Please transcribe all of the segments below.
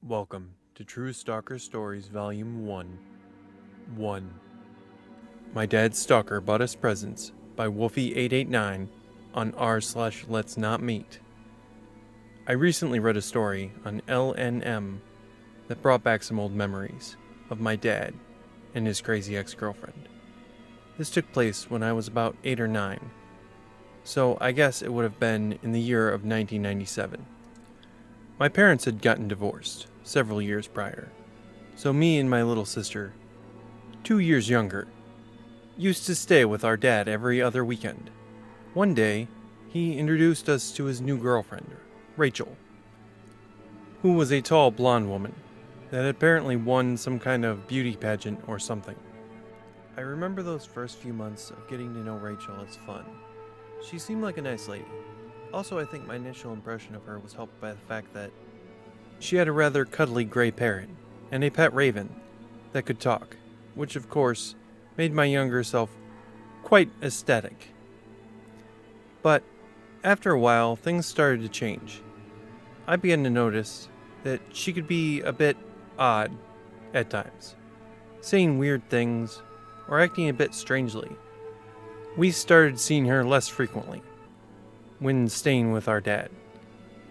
Welcome to True Stalker Stories Volume 1. 1. My Dad's Stalker Bought Us Presents by Wolfie889 on r/Let's Not Meet. I recently read a story on LNM that brought back some old memories of my dad and his crazy ex-girlfriend. This took place when I was about 8 or 9, so I guess it would have been in the year of 1997. My parents had gotten divorced several years prior, so me and my little sister, 2 years younger, used to stay with our dad every other weekend. One day, he introduced us to his new girlfriend, Rachel, who was a tall blonde woman that had apparently won some kind of beauty pageant or something. I remember those first few months of getting to know Rachel as fun. She seemed like a nice lady. Also, I think my initial impression of her was helped by the fact that she had a rather cuddly gray parrot and a pet raven that could talk, which of course made my younger self quite ecstatic. But after a while, things started to change. I began to notice that she could be a bit odd at times, saying weird things or acting a bit strangely. We started seeing her less frequently when staying with our dad.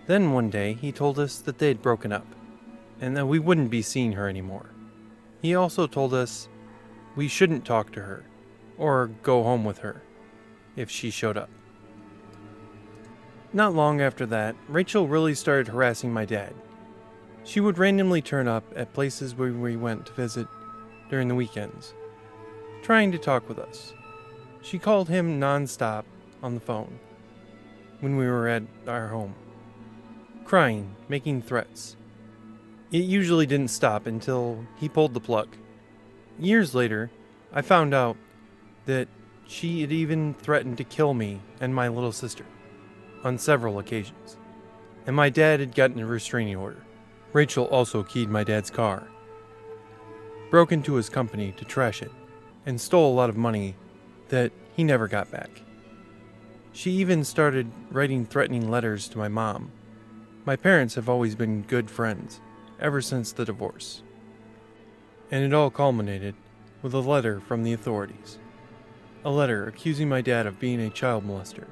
Then one day he told us that they had broken up and that we wouldn't be seeing her anymore. He also told us we shouldn't talk to her or go home with her if she showed up. Not long after that, Rachel really started harassing my dad. She would randomly turn up at places where we went to visit during the weekends, trying to talk with us. She called him non-stop on the phone when we were at our home, crying, making threats. It usually didn't stop until he pulled the plug. Years later, I found out that she had even threatened to kill me and my little sister on several occasions, and my dad had gotten a restraining order. Rachel also keyed my dad's car, broke into his company to trash it, and stole a lot of money that he never got back. She even started writing threatening letters to my mom. My parents have always been good friends ever since the divorce, and it all culminated with a letter from the authorities. A letter accusing my dad of being a child molester.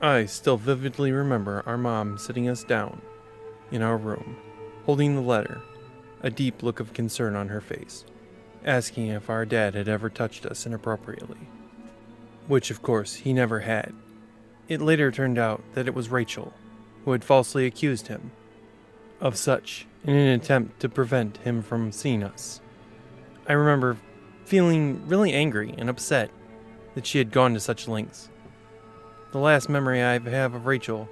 I still vividly remember our mom sitting us down in our room, holding the letter, a deep look of concern on her face, asking if our dad had ever touched us inappropriately, which of course he never had. It later turned out that it was Rachel who had falsely accused him of such in an attempt to prevent him from seeing us. I remember feeling really angry and upset that she had gone to such lengths. The last memory I have of Rachel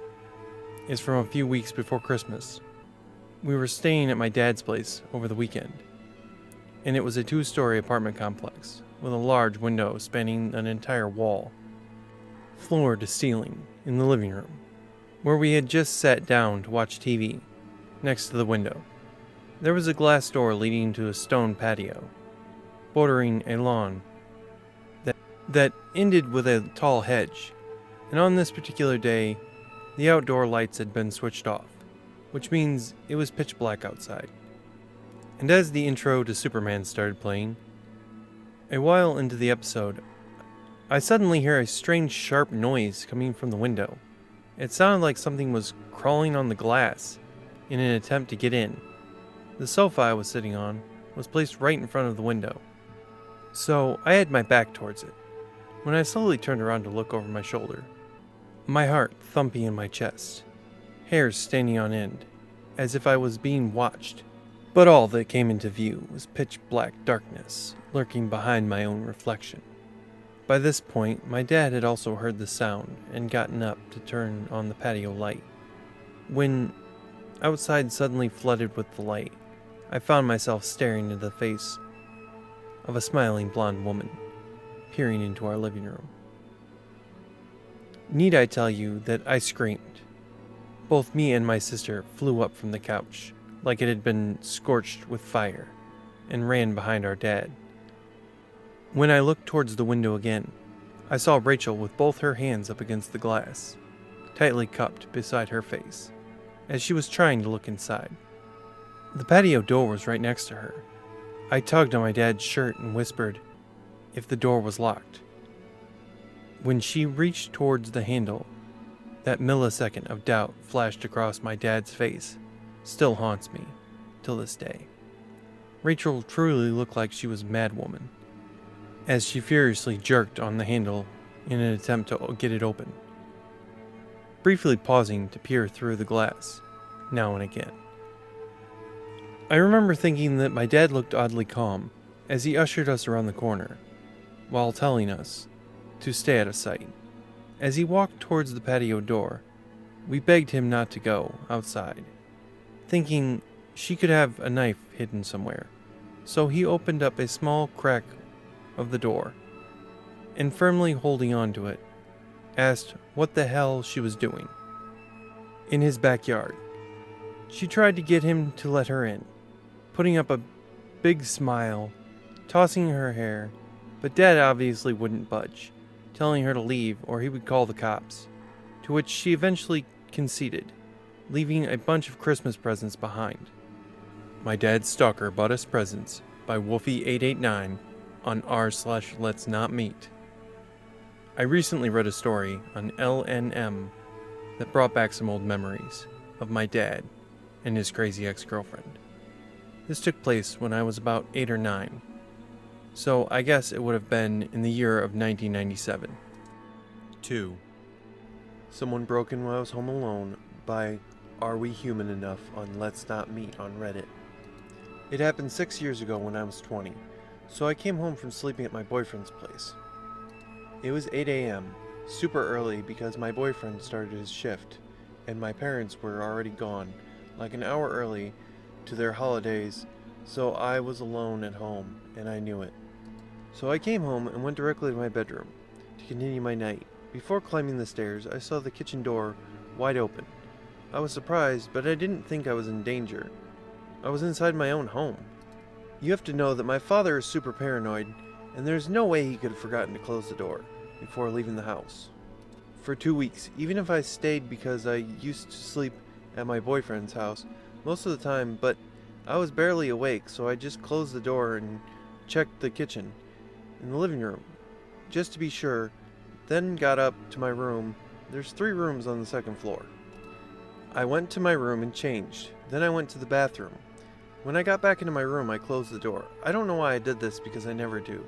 is from a few weeks before Christmas. We were staying at my dad's place over the weekend, and it was a 2-story apartment complex with a large window spanning an entire wall, floor to ceiling, in the living room, where we had just sat down to watch TV. Next to the window, there was a glass door leading to a stone patio, bordering a lawn that ended with a tall hedge, and on this particular day, the outdoor lights had been switched off, which means it was pitch black outside. And as the intro to Superman started playing, a while into the episode, I suddenly hear a strange sharp noise coming from the window. It sounded like something was crawling on the glass in an attempt to get in. The sofa I was sitting on was placed right in front of the window, so I had my back towards it. When I slowly turned around to look over my shoulder, my heart thumping in my chest, hairs standing on end, as if I was being watched. But all that came into view was pitch black darkness lurking behind my own reflection. By this point, my dad had also heard the sound and gotten up to turn on the patio light. When outside suddenly flooded with the light, I found myself staring into the face of a smiling blonde woman peering into our living room. Need I tell you that I screamed? Both me and my sister flew up from the couch like it had been scorched with fire and ran behind our dad. When I looked towards the window again, I saw Rachel with both her hands up against the glass, tightly cupped beside her face, as she was trying to look inside. The patio door was right next to her. I tugged on my dad's shirt and whispered if the door was locked. When she reached towards the handle, that millisecond of doubt flashed across my dad's face still haunts me till this day. Rachel truly looked like she was a madwoman, as she furiously jerked on the handle in an attempt to get it open, briefly pausing to peer through the glass now and again. I remember thinking that my dad looked oddly calm as he ushered us around the corner, while telling us to stay out of sight. As he walked towards the patio door, we begged him not to go outside, thinking she could have a knife hidden somewhere. So he opened up a small crack of the door, and firmly holding on to it, asked what the hell she was doing in his backyard. She tried to get him to let her in, putting up a big smile, tossing her hair, but Dad obviously wouldn't budge, telling her to leave or he would call the cops, to which she eventually conceded, leaving a bunch of Christmas presents behind. My Dad's Stalker bought us presents by Wolfie889 on r/Let's Not Meet. I recently read a story on LNM that brought back some old memories of my dad and his crazy ex-girlfriend. This took place when I was about 8 or 9, so I guess it would have been in the year of 1997. 2. Someone Broke In While I Was Home Alone by Are We Human Enough on Let's Not Meet on Reddit. It happened 6 years ago when I was 20, so I came home from sleeping at my boyfriend's place. It was 8 a.m., super early because my boyfriend started his shift, and my parents were already gone, like an hour early, to their holidays, so I was alone at home, and I knew it. So I came home and went directly to my bedroom to continue my night. Before climbing the stairs, I saw the kitchen door wide open. I was surprised, but I didn't think I was in danger. I was inside my own home. You have to know that my father is super paranoid, and there's no way he could have forgotten to close the door before leaving the house. For 2 weeks, even if I stayed because I used to sleep at my boyfriend's house most of the time, but I was barely awake, so I just closed the door and checked the kitchen and the living room, just to be sure, then got up to my room. There's 3 rooms on the second floor. I went to my room and changed, then I went to the bathroom. When I got back into my room, I closed the door. I don't know why I did this because I never do.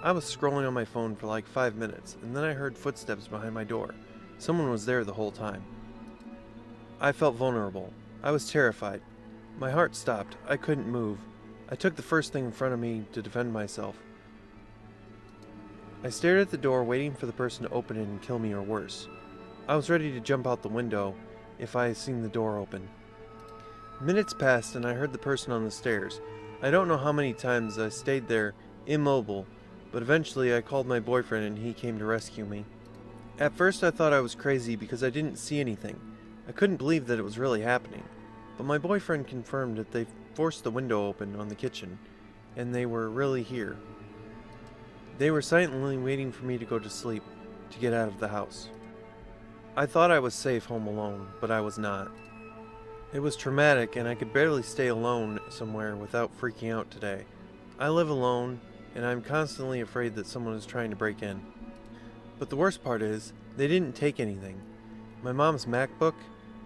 I was scrolling on my phone for like 5 minutes, and then I heard footsteps behind my door. Someone was there the whole time. I felt vulnerable. I was terrified. My heart stopped. I couldn't move. I took the first thing in front of me to defend myself. I stared at the door, waiting for the person to open it and kill me or worse. I was ready to jump out the window if I had seen the door open. Minutes passed and I heard the person on the stairs. I don't know how many times I stayed there, immobile, but eventually I called my boyfriend and he came to rescue me. At first I thought I was crazy because I didn't see anything. I couldn't believe that it was really happening. But my boyfriend confirmed that they forced the window open on the kitchen, and they were really here. They were silently waiting for me to go to sleep, to get out of the house. I thought I was safe home alone, but I was not. It was traumatic, and I could barely stay alone somewhere without freaking out today. I live alone, and I'm constantly afraid that someone is trying to break in. But the worst part is, they didn't take anything. My mom's MacBook,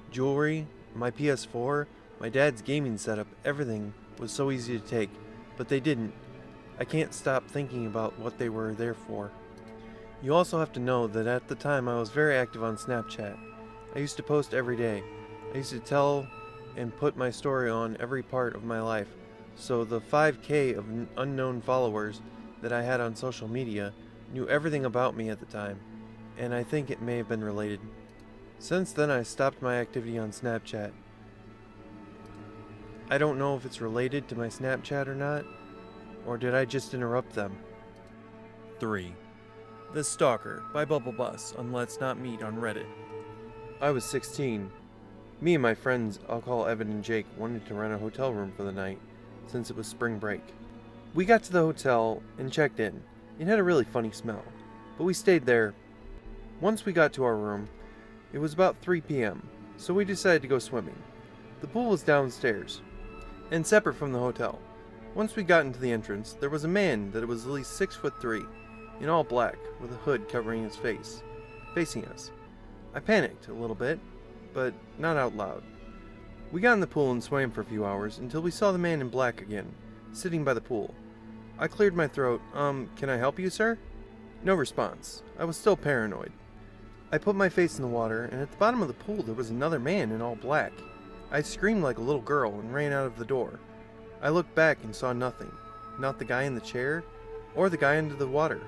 jewelry, my PS4, my dad's gaming setup, everything was so easy to take, but they didn't. I can't stop thinking about what they were there for. You also have to know that at the time I was very active on Snapchat. I used to post every day. I used to tell and put my story on every part of my life, so the 5K of unknown followers that I had on social media knew everything about me at the time, and I think it may have been related. Since then I stopped my activity on Snapchat. I don't know if it's related to my Snapchat or not, or did I just interrupt them? 3. The Stalker by Bubblebuss on Let's Not Meet on Reddit. I was 16. Me and my friends, I'll call Evan and Jake, wanted to rent a hotel room for the night, since it was spring break. We got to the hotel and checked in. It had a really funny smell, but we stayed there. Once we got to our room, it was about 3 p.m. so we decided to go swimming. The pool was downstairs, and separate from the hotel. Once we got into the entrance, there was a man that was at least 6'3", in all black, with a hood covering his face, facing us. I panicked a little bit, but not out loud. We got in the pool and swam for a few hours until we saw the man in black again, sitting by the pool. I cleared my throat. Can I help you, sir? No response. I was still paranoid. I put my face in the water, and at the bottom of the pool there was another man in all black. I screamed like a little girl and ran out of the door. I looked back and saw nothing. Not the guy in the chair, or the guy under the water.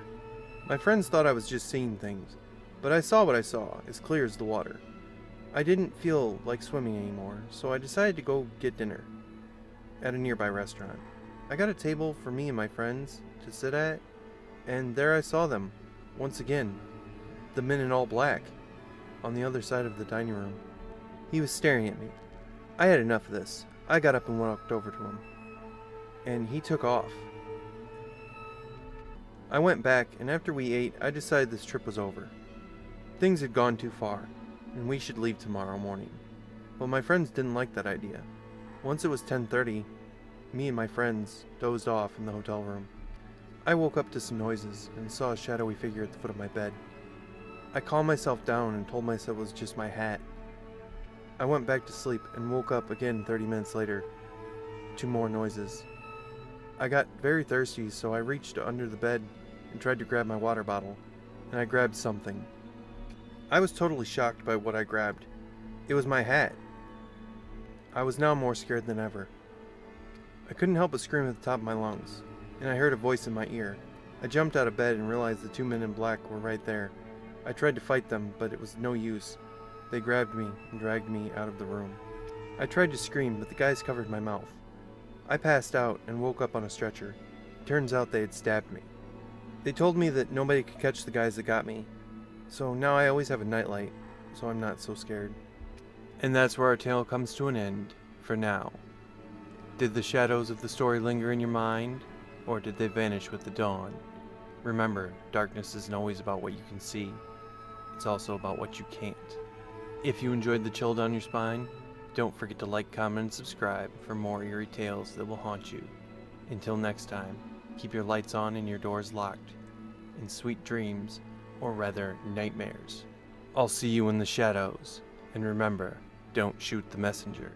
My friends thought I was just seeing things, but I saw what I saw, as clear as the water. I didn't feel like swimming anymore, so I decided to go get dinner at a nearby restaurant. I got a table for me and my friends to sit at, and there I saw them, once again, the men in all black, on the other side of the dining room. He was staring at me. I had enough of this. I got up and walked over to him, and he took off. I went back, and after we ate, I decided this trip was over. Things had gone too far, and we should leave tomorrow morning. But my friends didn't like that idea. Once it was 10:30, me and my friends dozed off in the hotel room. I woke up to some noises and saw a shadowy figure at the foot of my bed. I calmed myself down and told myself it was just my hat. I went back to sleep and woke up again 30 minutes later to more noises. I got very thirsty, so I reached under the bed and tried to grab my water bottle, and I grabbed something. I was totally shocked by what I grabbed. It was my hat. I was now more scared than ever. I couldn't help but scream at the top of my lungs, and I heard a voice in my ear. I jumped out of bed and realized the two men in black were right there. I tried to fight them, but it was no use. They grabbed me and dragged me out of the room. I tried to scream, but the guys covered my mouth. I passed out and woke up on a stretcher. Turns out they had stabbed me. They told me that nobody could catch the guys that got me, so now I always have a nightlight, so I'm not so scared. And that's where our tale comes to an end, for now. Did the shadows of the story linger in your mind, or did they vanish with the dawn? Remember, darkness isn't always about what you can see. It's also about what you can't. If you enjoyed the chill down your spine, don't forget to like, comment, and subscribe for more eerie tales that will haunt you. Until next time, keep your lights on and your doors locked. And sweet dreams, or rather nightmares. I'll see you in the shadows, and remember, don't shoot the messenger.